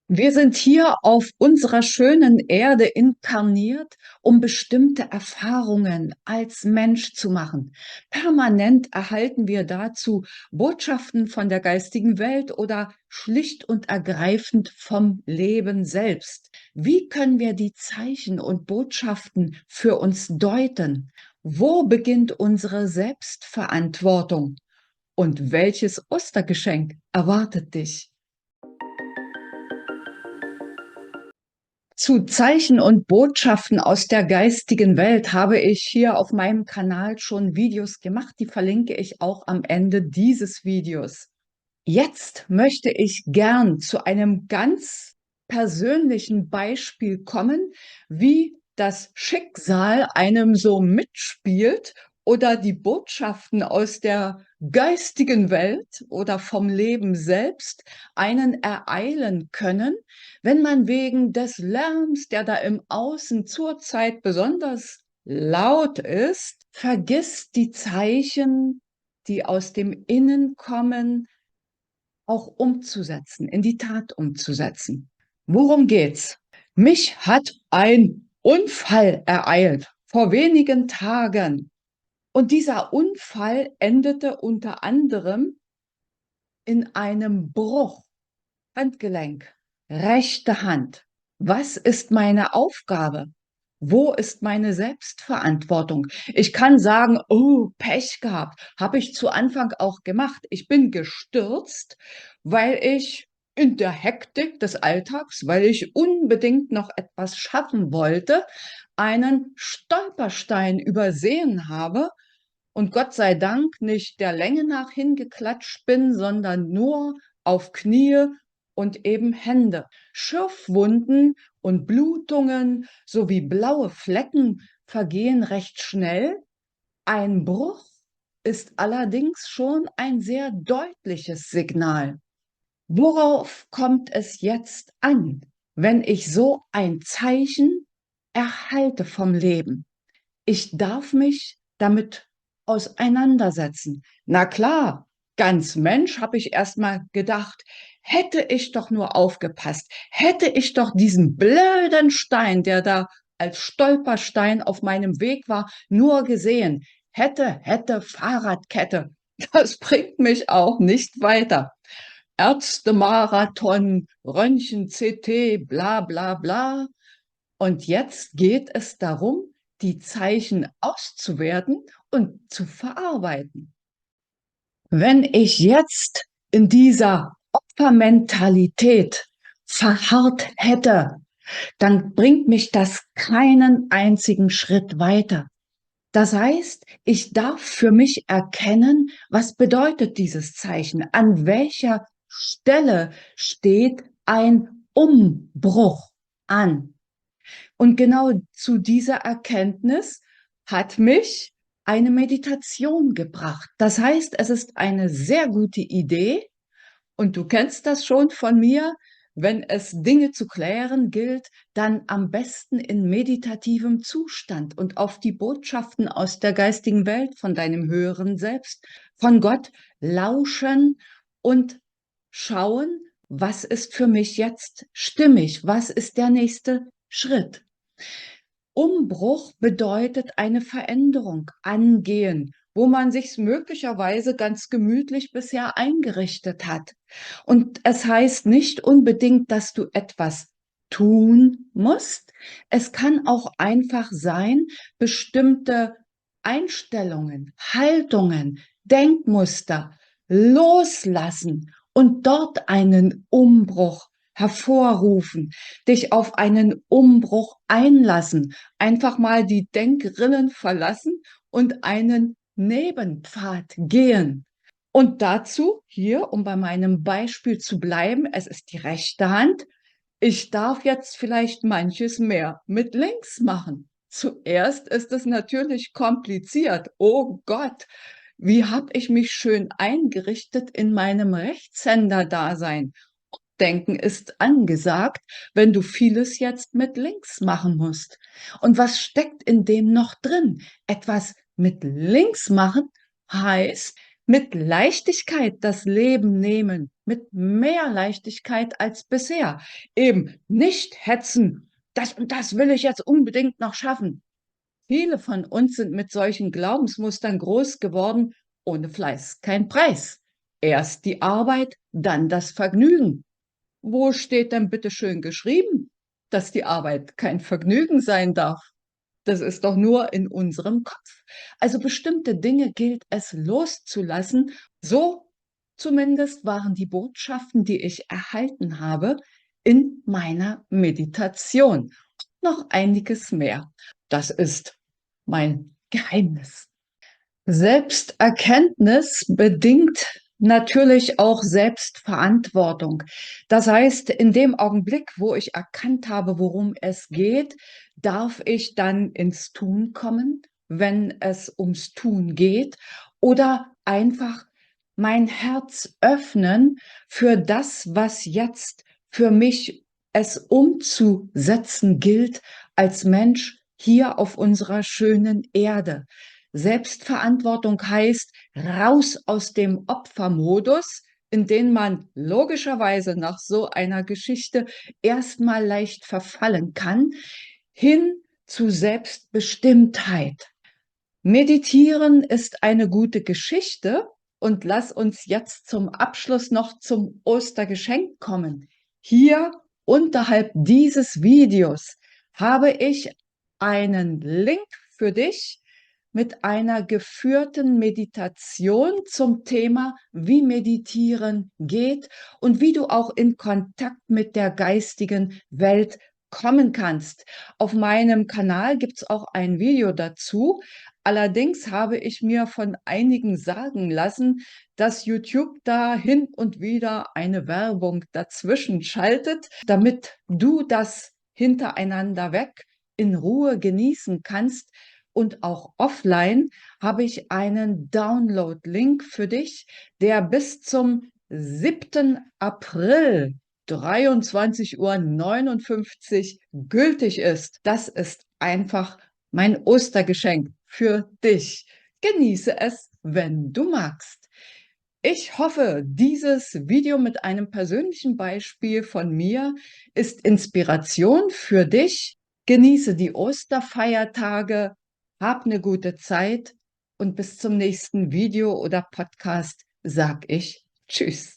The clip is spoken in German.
Wir sind hier auf unserer schönen Erde inkarniert, um bestimmte Erfahrungen als Mensch zu machen. Permanent erhalten wir dazu Botschaften von der geistigen Welt oder schlicht und ergreifend vom Leben selbst. Wie können wir die Zeichen und Botschaften für uns deuten? Wo beginnt unsere Selbstverantwortung? Und welches Ostergeschenk erwartet dich? Zu Zeichen und Botschaften aus der geistigen Welt habe ich hier auf meinem Kanal schon Videos gemacht, die verlinke ich auch am Ende dieses Videos. Jetzt möchte ich gern zu einem ganz persönlichen Beispiel kommen, wie das Schicksal einem so mitspielt oder die Botschaften aus der geistigen Welt oder vom Leben selbst einen ereilen können, wenn man wegen des Lärms, der da im Außen zurzeit besonders laut ist, vergisst die Zeichen, die aus dem Innen kommen, auch umzusetzen, in die Tat umzusetzen. Worum geht's? Mich hat ein Unfall ereilt vor wenigen Tagen. Und dieser Unfall endete unter anderem in einem Bruch. Handgelenk, rechte Hand. Was ist meine Aufgabe? Wo ist meine Selbstverantwortung? Ich kann sagen, oh, Pech gehabt. Habe ich zu Anfang auch gemacht. Ich bin gestürzt, weil ich in der Hektik des Alltags, weil ich unbedingt noch etwas schaffen wollte, einen Stolperstein übersehen habe und Gott sei Dank nicht der Länge nach hingeklatscht bin, sondern nur auf Knie und eben Hände. Schürfwunden und Blutungen sowie blaue Flecken vergehen recht schnell. Ein Bruch ist allerdings schon ein sehr deutliches Signal. Worauf kommt es jetzt an, wenn ich so ein Zeichen erhalte vom Leben? Ich darf mich damit auseinandersetzen. Na klar, ganz Mensch, habe ich erst mal gedacht, hätte ich doch nur aufgepasst, hätte ich doch diesen blöden Stein, der da als Stolperstein auf meinem Weg war, nur gesehen. Hätte, Fahrradkette. Das bringt mich auch nicht weiter. Ärztemarathon, Röntgen, CT, bla bla bla. Und jetzt geht es darum, die Zeichen auszuwerten und zu verarbeiten. Wenn ich jetzt in dieser Opfermentalität verharrt hätte, dann bringt mich das keinen einzigen Schritt weiter. Das heißt, ich darf für mich erkennen, was bedeutet dieses Zeichen? An welcher Stelle steht ein Umbruch an? Und genau zu dieser Erkenntnis hat mich eine Meditation gebracht. Das heißt, es ist eine sehr gute Idee, und du kennst das schon von mir, wenn es Dinge zu klären gilt, dann am besten in meditativem Zustand und auf die Botschaften aus der geistigen Welt, von deinem höheren Selbst, von Gott lauschen und schauen, was ist für mich jetzt stimmig, was ist der nächste Schritt. Umbruch bedeutet eine Veränderung angehen, wo man sich möglicherweise ganz gemütlich bisher eingerichtet hat. Und es heißt nicht unbedingt, dass du etwas tun musst. Es kann auch einfach sein, bestimmte Einstellungen, Haltungen, Denkmuster loslassen und dort einen Umbruch hervorrufen, dich auf einen Umbruch einlassen, einfach mal die Denkrillen verlassen und einen Nebenpfad gehen. Und dazu hier, um bei meinem Beispiel zu bleiben, es ist die rechte Hand. Ich darf jetzt vielleicht manches mehr mit links machen. Zuerst ist es natürlich kompliziert. Oh Gott, wie habe ich mich schön eingerichtet in meinem Rechtshänder-Dasein? Denken ist angesagt, wenn du vieles jetzt mit links machen musst. Und was steckt in dem noch drin? Etwas mit links machen heißt, mit Leichtigkeit das Leben nehmen, mit mehr Leichtigkeit als bisher. Eben nicht hetzen, das und das will ich jetzt unbedingt noch schaffen. Viele von uns sind mit solchen Glaubensmustern groß geworden, ohne Fleiß kein Preis. Erst die Arbeit, dann das Vergnügen. Wo steht denn bitte schön geschrieben, dass die Arbeit kein Vergnügen sein darf? Das ist doch nur in unserem Kopf. Also bestimmte Dinge gilt es loszulassen. So zumindest waren die Botschaften, die ich erhalten habe in meiner Meditation. Noch einiges mehr. Das ist mein Geheimnis. Selbsterkenntnis bedingt natürlich auch Selbstverantwortung. Das heißt, in dem Augenblick, wo ich erkannt habe, worum es geht, darf ich dann ins Tun kommen, wenn es ums Tun geht, oder einfach mein Herz öffnen für das, was jetzt für mich es umzusetzen gilt als Mensch hier auf unserer schönen Erde. Selbstverantwortung heißt raus aus dem Opfermodus, in den man logischerweise nach so einer Geschichte erstmal leicht verfallen kann, hin zu Selbstbestimmtheit. Meditieren ist eine gute Geschichte und lass uns jetzt zum Abschluss noch zum Ostergeschenk kommen. Hier unterhalb dieses Videos habe ich einen Link für dich mit einer geführten Meditation zum Thema, wie Meditieren geht und wie du auch in Kontakt mit der geistigen Welt kommen kannst. Auf meinem Kanal gibt es auch ein Video dazu. Allerdings habe ich mir von einigen sagen lassen, dass YouTube da hin und wieder eine Werbung dazwischen schaltet, damit du das hintereinander weg in Ruhe genießen kannst. Und auch offline habe ich einen Download-Link für dich, der bis zum 7. April 23:59 Uhr gültig ist. Das ist einfach mein Ostergeschenk für dich. Genieße es, wenn du magst. Ich hoffe, dieses Video mit einem persönlichen Beispiel von mir ist Inspiration für dich. Genieße die Osterfeiertage, hab eine gute Zeit und bis zum nächsten Video oder Podcast sag ich Tschüss.